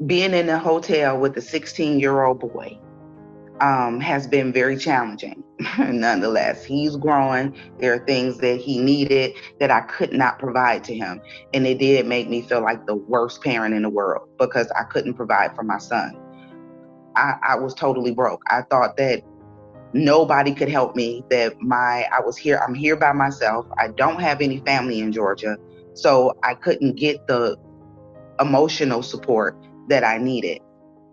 being in a hotel with a 16-year-old boy has been very challenging. Nonetheless, he's growing. There are things that he needed that I could not provide to him. And it did make me feel like the worst parent in the world because I couldn't provide for my son. I was totally broke. I thought that nobody could help me, that I'm here by myself. I don't have any family in Georgia. So I couldn't get the emotional support that I needed.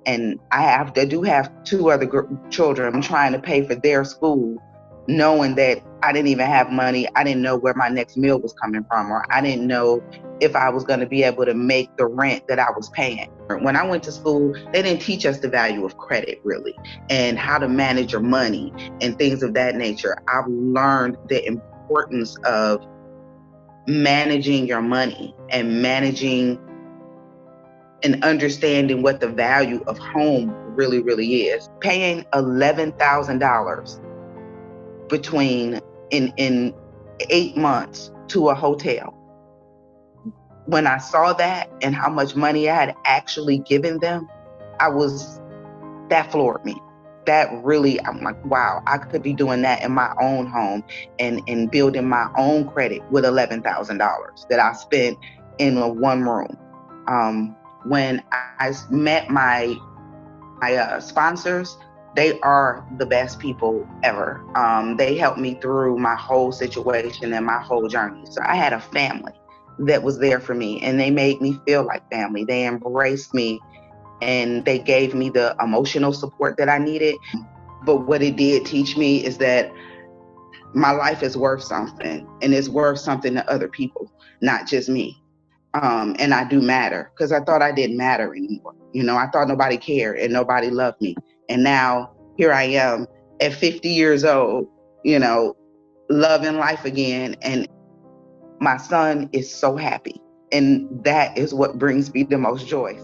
And I do have two other children. I'm trying to pay for their school, knowing that I didn't even have money. I didn't know where my next meal was coming from, or I didn't know if I was going to be able to make the rent that I was paying. When I went to school, they didn't teach us the value of credit, really, and how to manage your money and things of that nature. I've learned the importance of managing your money and managing and understanding what the value of home really, really is. Paying $11,000 in 8 months to a hotel. When I saw that and how much money I had actually given them, that floored me. I'm like, wow, I could be doing that in my own home and building my own credit with $11,000 that I spent in a one room. When I met my sponsors, they are the best people ever. They helped me through my whole situation and my whole journey. So I had a family that was there for me, and they made me feel like family. They embraced me, and they gave me the emotional support that I needed. But what it did teach me is that my life is worth something, and it's worth something to other people, not just me. And I do matter, because I thought I didn't matter anymore. I thought nobody cared and nobody loved me. And now here I am at 50 years old, loving life again. And my son is so happy. And that is what brings me the most joy.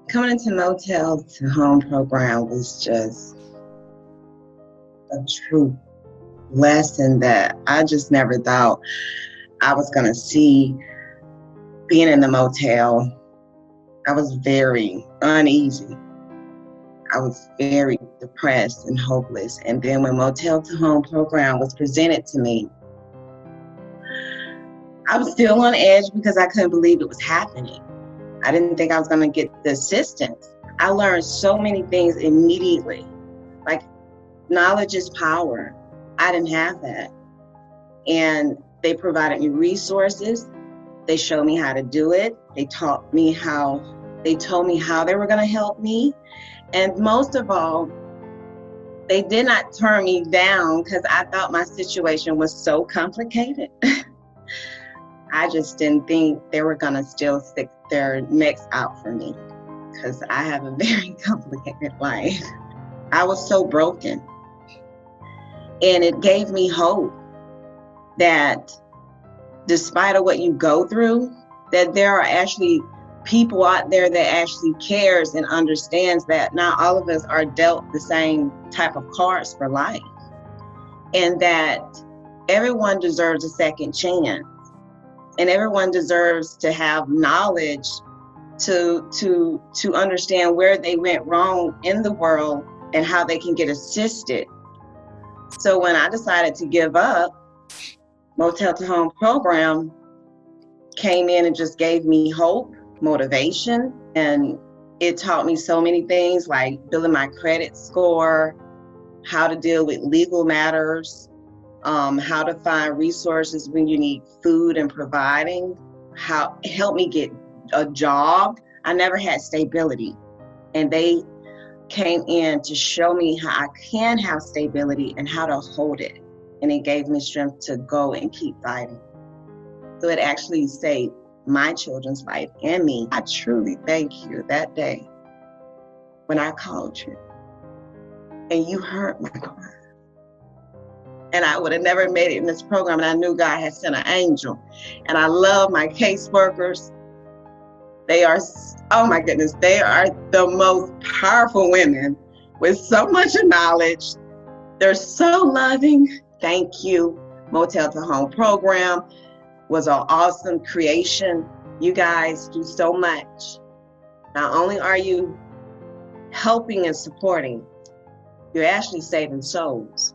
Coming into Motel to Home program was just a true lesson that I just never thought I was going to see. Being in the motel, I was very uneasy. I was very depressed and hopeless. And then when Motel to Home program was presented to me, I was still on edge because I couldn't believe it was happening. I didn't think I was going to get the assistance. I learned so many things immediately. Like, knowledge is power. I didn't have that. And they provided me resources. They showed me how to do it. They told me how they were going to help me. And most of all, they did not turn me down because I thought my situation was so complicated. I just didn't think they were going to still stick their necks out for me because I have a very complicated life. I was so broken. And it gave me hope that despite of what you go through, that there are actually people out there that actually cares and understands that not all of us are dealt the same type of cards for life. And that everyone deserves a second chance. And everyone deserves to have knowledge to understand where they went wrong in the world and how they can get assisted. So when I decided to give up, Motel to Home program came in and just gave me hope, motivation, and it taught me so many things like building my credit score, how to deal with legal matters, how to find resources when you need food and providing, how help me get a job. I never had stability, and they came in to show me how I can have stability and how to hold it. And it gave me strength to go and keep fighting. So it actually saved my children's life and me. I truly thank you that day when I called you and you heard my cry. And I would have never made it in this program, and I knew God had sent an angel. And I love my caseworkers. They are, oh my goodness, they are the most powerful women with so much knowledge. They're so loving. Thank you. Motel to Home program was an awesome creation. You guys do so much. Not only are you helping and supporting, you're actually saving souls.